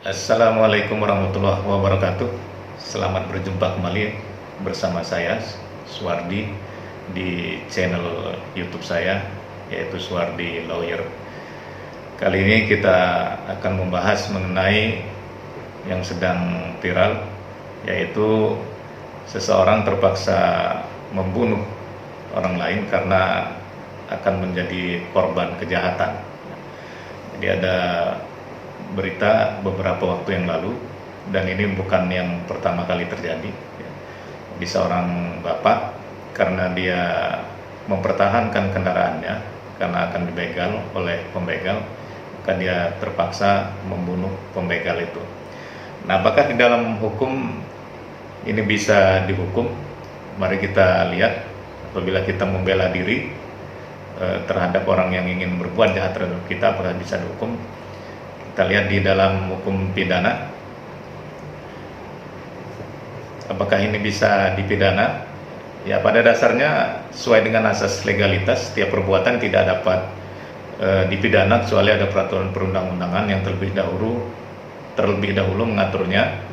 Assalamualaikum warahmatullahi wabarakatuh. Selamat berjumpa kembali bersama saya Suwardi di channel YouTube saya, yaitu Suwardi Lawyer. Kali ini kita akan membahas mengenai yang sedang viral, yaitu seseorang terpaksa membunuh orang lain karena akan menjadi korban kejahatan. Jadi ada berita beberapa waktu yang lalu, dan ini bukan yang pertama kali terjadi, di seorang bapak karena dia mempertahankan kendaraannya karena akan dibegal oleh pembegal, maka dia terpaksa membunuh pembegal itu. Nah, apakah di dalam hukum ini bisa dihukum? Mari kita lihat. Apabila kita membela diri terhadap orang yang ingin berbuat jahat terhadap kita, apakah bisa dihukum? Kita lihat di dalam hukum pidana, apakah ini bisa dipidana? Ya, pada dasarnya sesuai dengan asas legalitas, setiap perbuatan tidak dapat dipidana kecuali ada peraturan perundang-undangan yang terlebih dahulu mengaturnya.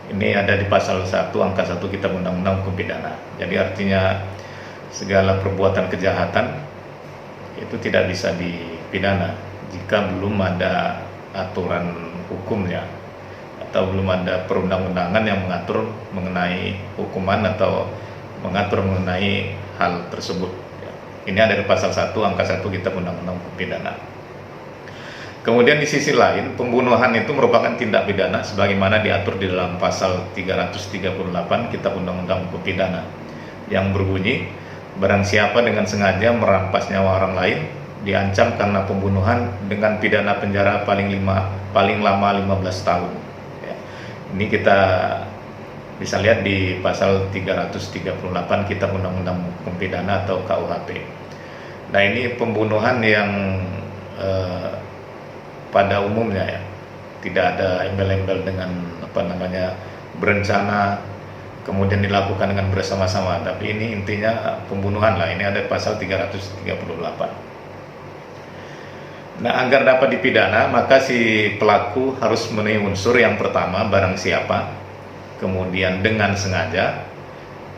Ini ada di pasal 1 angka 1 Kitab Undang-Undang Hukum Pidana. Jadi artinya segala perbuatan kejahatan itu tidak bisa dipidana jika belum ada aturan hukumnya atau belum ada perundang-undangan yang mengatur mengenai hukuman atau mengatur mengenai hal tersebut. Ini ada di pasal 1 angka 1 Kitab Undang-Undang Hukum Pidana. Kemudian di sisi lain, pembunuhan itu merupakan tindak pidana sebagaimana diatur di dalam pasal 338 Kitab Undang-Undang Hukum Pidana yang berbunyi, barang siapa dengan sengaja merampas nyawa orang lain diancam karena pembunuhan dengan pidana penjara paling lama 15 tahun. Ya. Ini kita bisa lihat di pasal 338 Kitab Undang-Undang Hukum Pidana atau KUHP. Nah, ini pembunuhan yang pada umumnya ya tidak ada embel-embel dengan berencana kemudian dilakukan dengan bersama-sama, tapi ini intinya pembunuhan lah. Ini ada pasal 338. Nah, agar dapat dipidana maka si pelaku harus memenuhi unsur yang pertama, barang siapa, kemudian dengan sengaja,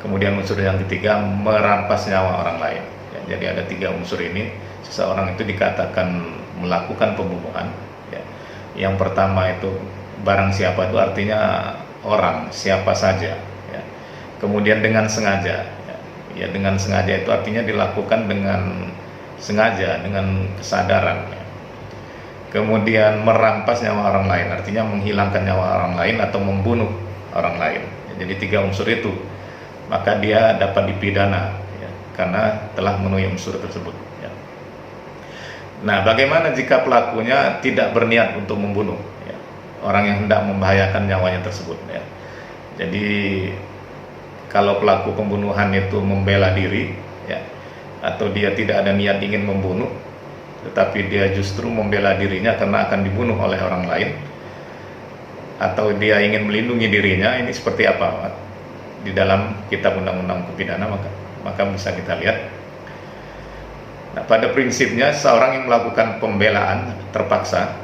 kemudian unsur yang ketiga merampas nyawa orang lain. Ya, jadi ada 3 unsur ini seseorang itu dikatakan melakukan pembunuhan. Ya. Yang pertama itu barang siapa, itu artinya orang siapa saja. Ya. Kemudian dengan sengaja. Ya, dengan sengaja itu artinya dilakukan dengan sengaja, dengan kesadaran. Ya. Kemudian merampas nyawa orang lain, artinya menghilangkan nyawa orang lain atau membunuh orang lain. Jadi 3 unsur itu, maka dia dapat dipidana ya, karena telah memenuhi unsur tersebut ya. Nah, bagaimana jika pelakunya tidak berniat untuk membunuh ya, orang yang hendak membahayakan nyawanya tersebut ya. Jadi kalau pelaku pembunuhan itu membela diri ya, atau dia tidak ada niat ingin membunuh, tetapi dia justru membela dirinya karena akan dibunuh oleh orang lain, atau dia ingin melindungi dirinya, ini seperti apa di dalam Kitab Undang-Undang Hukum Pidana, maka bisa kita lihat. Nah, pada prinsipnya seorang yang melakukan pembelaan terpaksa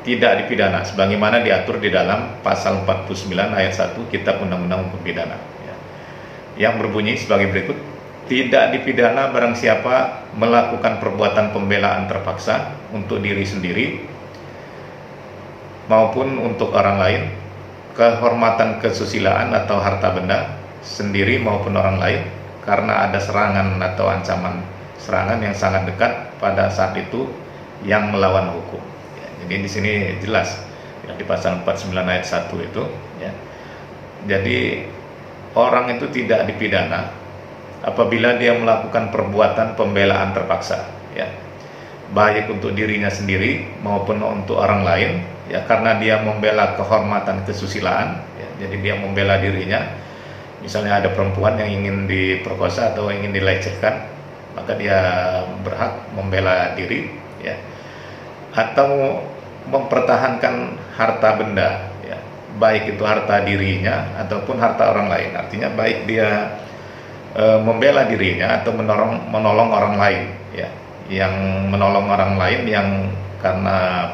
tidak dipidana sebagaimana diatur di dalam pasal 49 ayat 1 Kitab Undang-Undang Hukum Pidana ya, yang berbunyi sebagai berikut: tidak dipidana barang siapa melakukan perbuatan pembelaan terpaksa untuk diri sendiri maupun untuk orang lain, kehormatan kesusilaan atau harta benda sendiri maupun orang lain, karena ada serangan atau ancaman serangan yang sangat dekat pada saat itu yang melawan hukum. Ya, jadi di sini jelas ya, di pasal 49 ayat 1 itu ya. Jadi orang itu tidak dipidana apabila dia melakukan perbuatan pembelaan terpaksa ya, baik untuk dirinya sendiri maupun untuk orang lain ya, karena dia membela kehormatan kesusilaan ya, jadi dia membela dirinya. Misalnya ada perempuan yang ingin diperkosa atau ingin dilecehkan, maka dia berhak membela diri ya, atau mempertahankan harta benda ya, baik itu harta dirinya ataupun harta orang lain. Artinya baik dia membela dirinya atau menolong orang lain, ya, yang menolong orang lain yang karena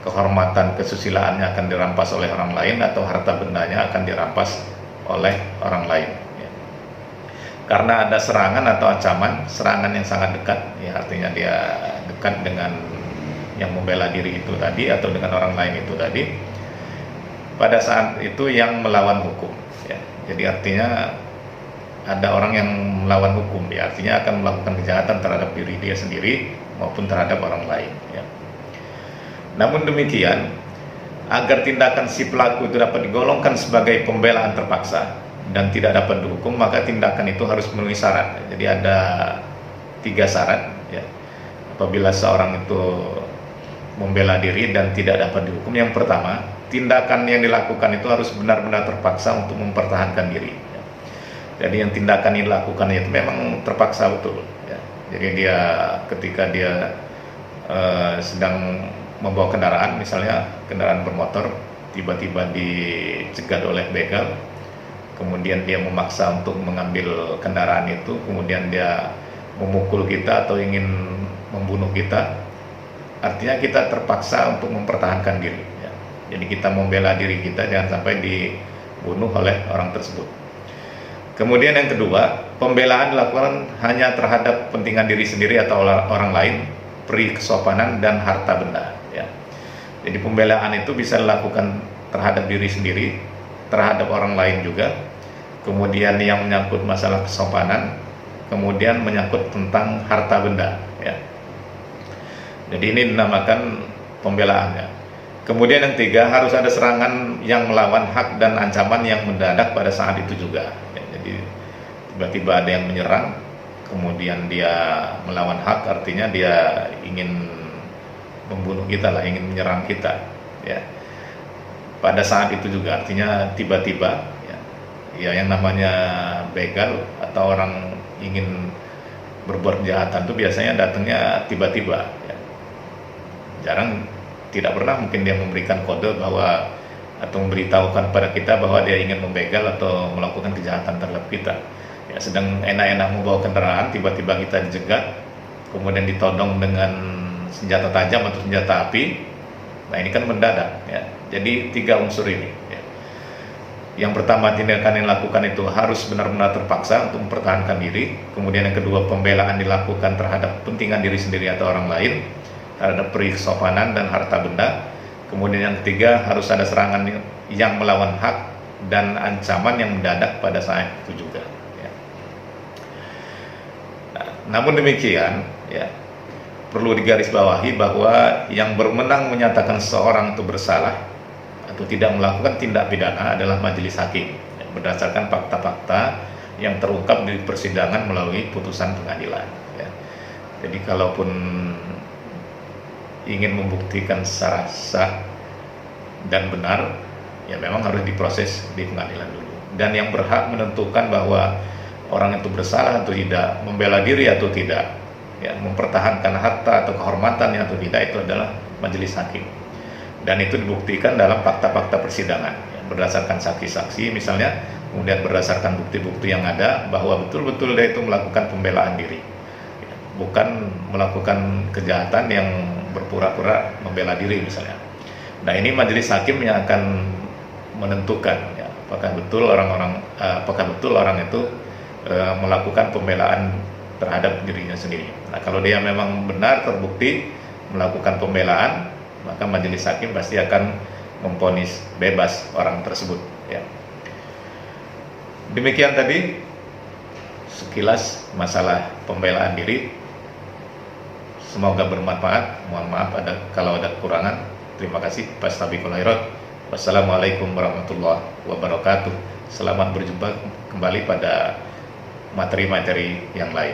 kehormatan kesusilaannya akan dirampas oleh orang lain, atau harta bendanya akan dirampas oleh orang lain, ya. Karena ada serangan atau ancaman, serangan yang sangat dekat, ya, artinya dia dekat dengan yang membela diri itu tadi atau dengan orang lain itu tadi. Pada saat itu yang melawan hukum, ya. Jadi artinya ada orang yang melawan hukum, ya, artinya akan melakukan kejahatan terhadap diri dia sendiri maupun terhadap orang lain, ya. Namun demikian, agar tindakan si pelaku itu dapat digolongkan sebagai pembelaan terpaksa dan tidak dapat dihukum, maka tindakan itu harus memenuhi syarat. Jadi ada 3 syarat, ya, apabila seorang itu membela diri dan tidak dapat dihukum. Yang pertama, tindakan yang dilakukan itu harus benar-benar terpaksa untuk mempertahankan diri, ya. Jadi yang tindakan yang dilakukan itu memang terpaksa betul, ya. Jadi dia ketika dia sedang membawa kendaraan, misalnya kendaraan bermotor, tiba-tiba dicegat oleh begal, kemudian dia memaksa untuk mengambil kendaraan itu, kemudian dia memukul kita atau ingin membunuh kita, artinya kita terpaksa untuk mempertahankan diri, ya. Jadi kita membela diri kita jangan sampai dibunuh oleh orang tersebut. Kemudian yang kedua, pembelaan dilakukan hanya terhadap kepentingan diri sendiri atau orang lain, peri kesopanan dan harta benda, ya. Jadi pembelaan itu bisa dilakukan terhadap diri sendiri, terhadap orang lain juga, kemudian yang menyangkut masalah kesopanan, kemudian menyangkut tentang harta benda, ya. Jadi ini dinamakan pembelaannya. Kemudian yang ketiga, harus ada serangan yang melawan hak dan ancaman yang mendadak pada saat itu juga, ya. Jadi tiba-tiba ada yang menyerang, kemudian dia melawan hak, artinya dia ingin membunuh kita lah, ingin menyerang kita, ya. Pada saat itu juga artinya tiba-tiba, ya, ya, yang namanya begal atau orang ingin berbuat kejahatan itu biasanya datangnya tiba-tiba, ya. Jarang, tidak pernah mungkin dia memberikan kode bahwa atau memberitahukan pada kita bahwa dia ingin membegal atau melakukan kejahatan terhadap kita, ya. Sedang enak-enak membawa kendaraan, tiba-tiba kita dijegat, kemudian ditodong dengan senjata tajam atau senjata api. Nah, ini kan mendadak, ya. Jadi 3 unsur ini, ya. Yang pertama, tindakan yang dilakukan itu harus benar-benar terpaksa untuk mempertahankan diri. Kemudian yang kedua, pembelaan dilakukan terhadap kepentingan diri sendiri atau orang lain, terhadap peri kesopanan dan harta benda. Kemudian yang ketiga, harus ada serangan yang melawan hak dan ancaman yang mendadak pada saat itu juga, ya. Nah, namun demikian, ya, perlu digarisbawahi bahwa yang berwenang menyatakan seseorang itu bersalah atau tidak melakukan tindak pidana adalah majelis hakim, ya, berdasarkan fakta-fakta yang terungkap di persidangan melalui putusan pengadilan, ya. Jadi kalaupun ingin membuktikan secara sah dan benar, ya memang harus diproses di pengadilan dulu. Dan yang berhak menentukan bahwa orang itu bersalah atau tidak, membela diri atau tidak, ya, mempertahankan harta atau kehormatannya atau tidak, itu adalah majelis hakim. Dan itu dibuktikan dalam fakta-fakta persidangan, ya, berdasarkan saksi-saksi misalnya, kemudian berdasarkan bukti-bukti yang ada bahwa betul-betul dia itu melakukan pembelaan diri, ya, bukan melakukan kejahatan yang berpura-pura membela diri misalnya. Nah, ini majelis hakim yang akan menentukan, ya, apakah betul orang itu melakukan pembelaan terhadap dirinya sendiri. Nah, kalau dia memang benar terbukti melakukan pembelaan, maka majelis hakim pasti akan memvonis bebas orang tersebut, ya. Demikian tadi sekilas masalah pembelaan diri. Semoga bermanfaat. Mohon maaf kalau ada kekurangan. Terima kasih. Fastabiqul khairat. Wassalamualaikum warahmatullahi wabarakatuh. Selamat berjumpa kembali pada materi-materi yang lain.